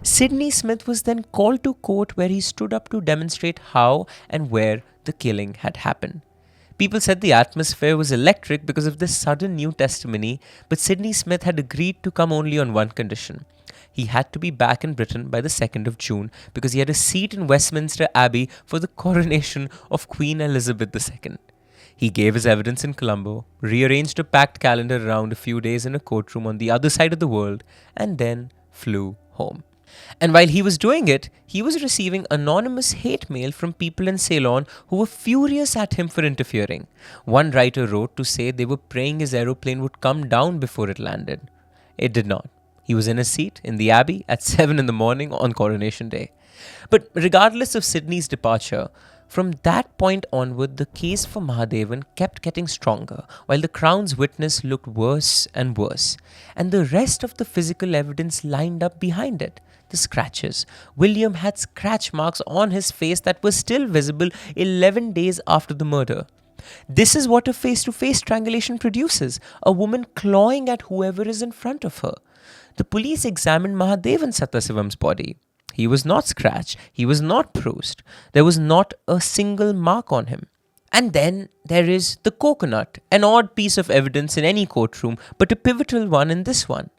Sidney Smith was then called to court where he stood up to demonstrate how and where the killing had happened. People said the atmosphere was electric because of this sudden new testimony, but Sidney Smith had agreed to come only on one condition. He had to be back in Britain by the 2nd of June because he had a seat in Westminster Abbey for the coronation of Queen Elizabeth II. He gave his evidence in Colombo, rearranged a packed calendar around a few days in a courtroom on the other side of the world, and then flew home. And while he was doing it, he was receiving anonymous hate mail from people in Ceylon who were furious at him for interfering. One writer wrote to say they were praying his aeroplane would come down before it landed. It did not. He was in a seat in the Abbey at 7 in the morning on Coronation Day. But regardless of Sidney's departure, from that point onward, the case for Mahadevan kept getting stronger, while the Crown's witness looked worse and worse, and the rest of the physical evidence lined up behind it. The scratches. William had scratch marks on his face that were still visible 11 days after the murder. This is what a face-to-face strangulation produces, a woman clawing at whoever is in front of her. The police examined Mahadevan and Sathasivam's body. He was not scratched. He was not bruised. There was not a single mark on him. And then there is the coconut, an odd piece of evidence in any courtroom, but a pivotal one in this one.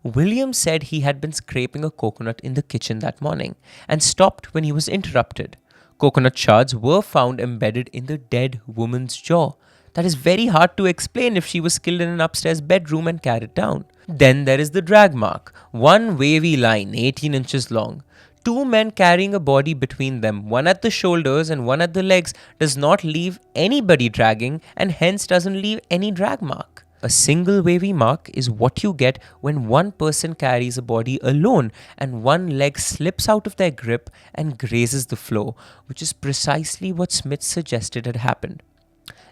William said he had been scraping a coconut in the kitchen that morning and stopped when he was interrupted. Coconut shards were found embedded in the dead woman's jaw. That is very hard to explain if she was killed in an upstairs bedroom and carried down. Then there is the drag mark, one wavy line 18 inches long. Two men carrying a body between them, one at the shoulders and one at the legs, does not leave anybody dragging and hence doesn't leave any drag mark. A single wavy mark is what you get when one person carries a body alone and one leg slips out of their grip and grazes the floor, which is precisely what Smith suggested had happened.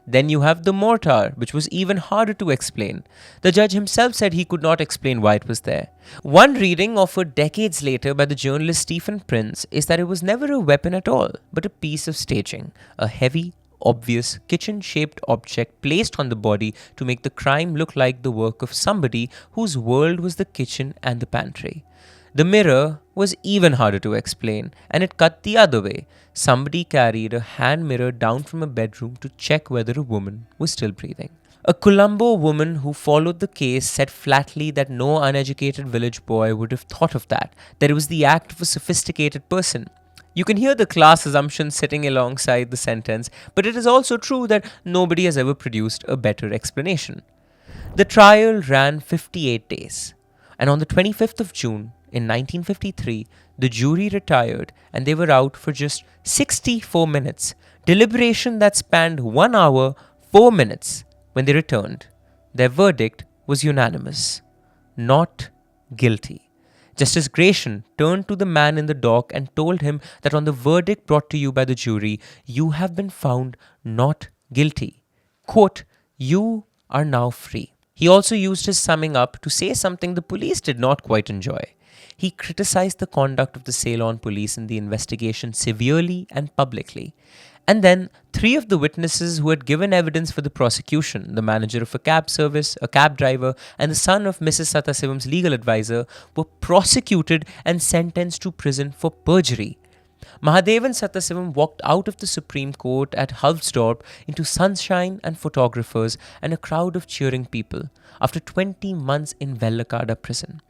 Then you have the mortar, which was even harder to explain. The judge himself said he could not explain why it was there. One reading offered decades later by the journalist Stephen Prince is that it was never a weapon at all, but a piece of staging, a heavy, obvious kitchen-shaped object placed on the body to make the crime look like the work of somebody whose world was the kitchen and the pantry. The mirror was even harder to explain, and it cut the other way. Somebody carried a hand mirror down from a bedroom to check whether a woman was still breathing. A Colombo woman who followed the case said flatly that no uneducated village boy would have thought of that it was the act of a sophisticated person. You can hear the class assumption sitting alongside the sentence, but it is also true that nobody has ever produced a better explanation. The trial ran 58 days, and on the 25th of June, in 1953, the jury retired and they were out for just 64 minutes. Deliberation that spanned 1 hour, 4 minutes. When they returned, their verdict was unanimous. Not guilty. Justice Gratian turned to the man in the dock and told him that on the verdict brought to you by the jury, you have been found not guilty. Quote, you are now free. He also used his summing up to say something the police did not quite enjoy. He criticized the conduct of the Ceylon police in the investigation severely and publicly. And then 3 of the witnesses who had given evidence for the prosecution, the manager of a cab service, a cab driver, and the son of Mrs. Sathasivam's legal advisor, were prosecuted and sentenced to prison for perjury. Mahadevan and Sathasivam walked out of the Supreme Court at Hulsdorp into sunshine and photographers and a crowd of cheering people after 20 months in Vellakada prison.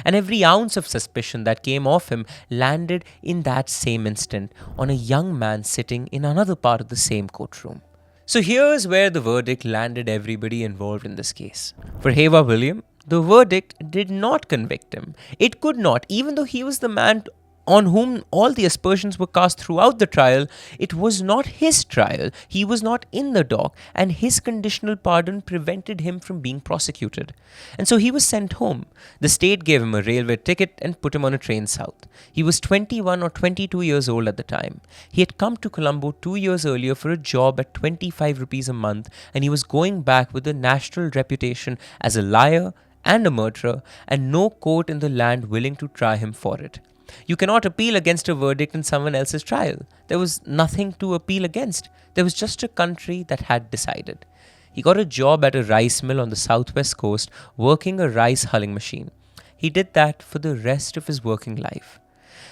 And every ounce of suspicion that came off him landed in that same instant on a young man sitting in another part of the same courtroom. So here's where the verdict landed everybody involved in this case. For Heva William, the verdict did not convict him. It could not, even though he was the man on whom all the aspersions were cast throughout the trial. It was not his trial. He was not in the dock, and his conditional pardon prevented him from being prosecuted. And so he was sent home. The state gave him a railway ticket and put him on a train south. He was 21 or 22 years old at the time. He had come to Colombo 2 years earlier for a job at 25 rupees a month, and he was going back with a national reputation as a liar and a murderer, and no court in the land willing to try him for it. You cannot appeal against a verdict in someone else's trial. There was nothing to appeal against. There was just a country that had decided. He got a job at a rice mill on the southwest coast, working a rice hulling machine. He did that for the rest of his working life.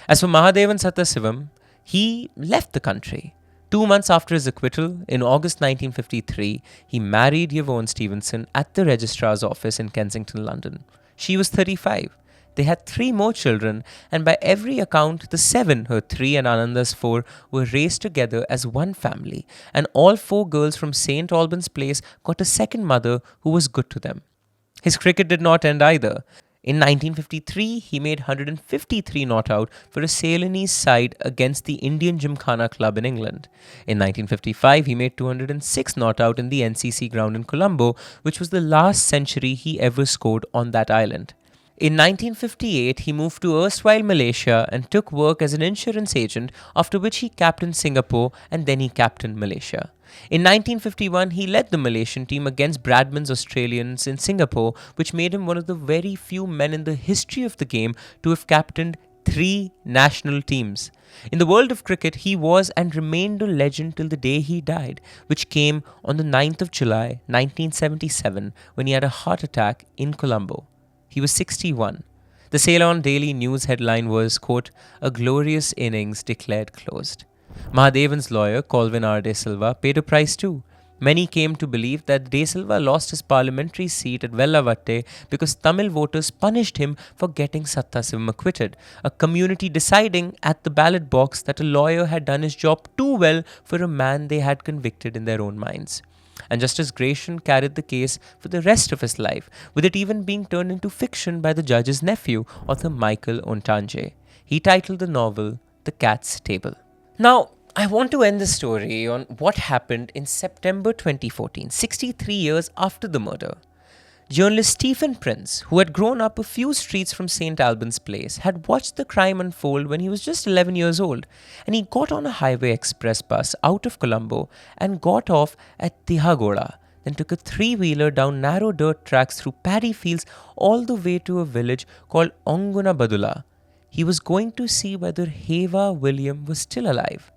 As for Mahadevan and Sathasivam, he left the country. 2 months after his acquittal, in August 1953, he married Yvonne Stevenson at the registrar's office in Kensington, London. She was 35. They had 3 more children, and by every account, the 7, her 3 and Ananda's 4, were raised together as one family, and all 4 girls from St. Albans Place got a second mother who was good to them. His cricket did not end either. In 1953, he made 153 not out for a Ceylonese side against the Indian Gymkhana Club in England. In 1955, he made 206 not out in the NCC ground in Colombo, which was the last century he ever scored on that island. In 1958, he moved to erstwhile Malaysia and took work as an insurance agent, after which he captained Singapore and then he captained Malaysia. In 1951, he led the Malaysian team against Bradman's Australians in Singapore, which made him one of the very few men in the history of the game to have captained 3 national teams. In the world of cricket, he was and remained a legend till the day he died, which came on the 9th of July 1977 when he had a heart attack in Colombo. He was 61. The Ceylon Daily News headline was, quote, "A glorious innings declared closed." Mahadevan's lawyer, Colvin R. De Silva, paid a price too. Many came to believe that De Silva lost his parliamentary seat at Vellavatte because Tamil voters punished him for getting Sathasivam acquitted, a community deciding at the ballot box that a lawyer had done his job too well for a man they had convicted in their own minds. And Justice Gratian carried the case for the rest of his life, with it even being turned into fiction by the judge's nephew, author Michael Ontanje. He titled the novel The Cat's Table. Now, I want to end the story on what happened in September 2014, 63 years after the murder. Journalist Stephen Prince, who had grown up a few streets from St. Albans Place, had watched the crime unfold when he was just 11 years old, and he got on a highway express bus out of Colombo and got off at Tihagoda, then took a 3-wheeler down narrow dirt tracks through paddy fields all the way to a village called Onguna Badula. He was going to see whether Heva William was still alive.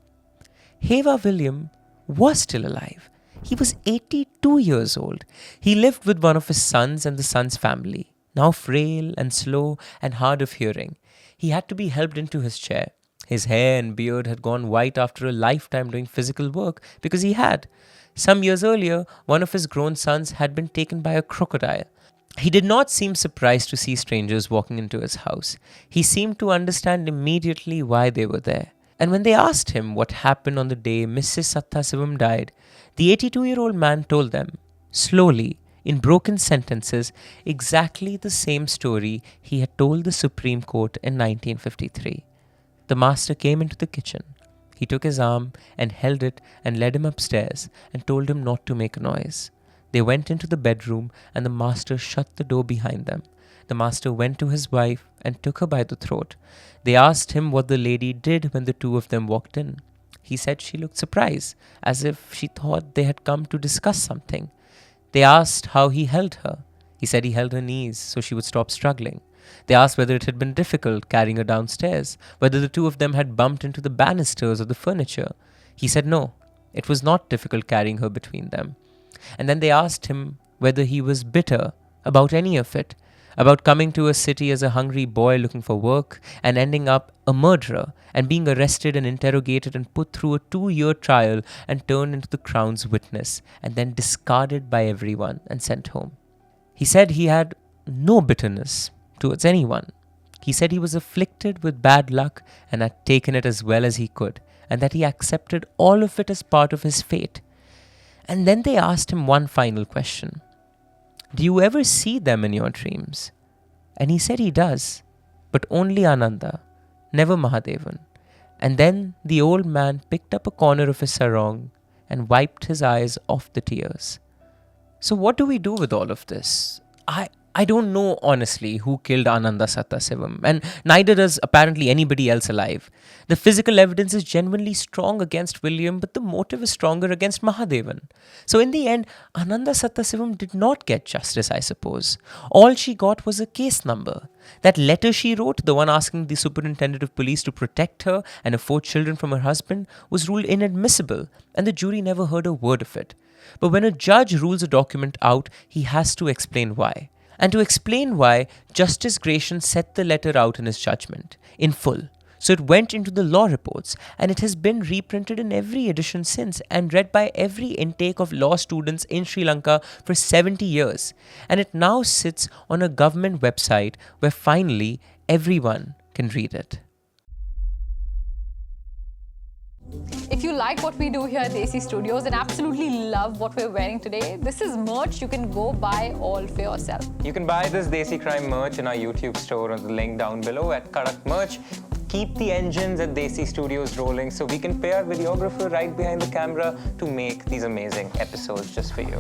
Heva William was still alive. He was 82 years old. He lived with one of his sons and the son's family, now frail and slow and hard of hearing. He had to be helped into his chair. His hair and beard had gone white after a lifetime doing physical work, because he had. Some years earlier, one of his grown sons had been taken by a crocodile. He did not seem surprised to see strangers walking into his house. He seemed to understand immediately why they were there. And when they asked him what happened on the day Mrs. Sathasivam died, the 82-year-old man told them, slowly, in broken sentences, exactly the same story he had told the Supreme Court in 1953. The master came into the kitchen. He took his arm and held it and led him upstairs and told him not to make a noise. They went into the bedroom and the master shut the door behind them. The master went to his wife and took her by the throat. They asked him what the lady did when the two of them walked in. He said she looked surprised, as if she thought they had come to discuss something. They asked how he held her. He said he held her knees so she would stop struggling. They asked whether it had been difficult carrying her downstairs, whether the two of them had bumped into the banisters or the furniture. He said no, it was not difficult carrying her between them. And then they asked him whether he was bitter about any of it, about coming to a city as a hungry boy looking for work and ending up a murderer and being arrested and interrogated and put through a 2-year trial and turned into the Crown's witness and then discarded by everyone and sent home. He said he had no bitterness towards anyone. He said he was afflicted with bad luck and had taken it as well as he could, and that he accepted all of it as part of his fate. And then they asked him one final question. Do you ever see them in your dreams? And he said he does, but only Ananda, never Mahadevan. And then the old man picked up a corner of his sarong and wiped his eyes off the tears. So what do we do with all of this? I don't know honestly who killed Ananda Sathasivam, and neither does apparently anybody else alive. The physical evidence is genuinely strong against William, but the motive is stronger against Mahadevan. So in the end, Ananda Sathasivam did not get justice, I suppose. All she got was a case number. That letter she wrote, the one asking the superintendent of police to protect her and her 4 children from her husband, was ruled inadmissible, and the jury never heard a word of it. But when a judge rules a document out, he has to explain why. And to explain why, Justice Gratian set the letter out in his judgment, in full. So it went into the law reports, and it has been reprinted in every edition since and read by every intake of law students in Sri Lanka for 70 years. And it now sits on a government website where finally everyone can read it. If you like what we do here at Desi Studios and absolutely love what we're wearing today, this is merch you can go buy all for yourself. You can buy this Desi Crime merch in our YouTube store on the link down below at Karak Merch. Keep the engines at Desi Studios rolling so we can pay our videographer right behind the camera to make these amazing episodes just for you.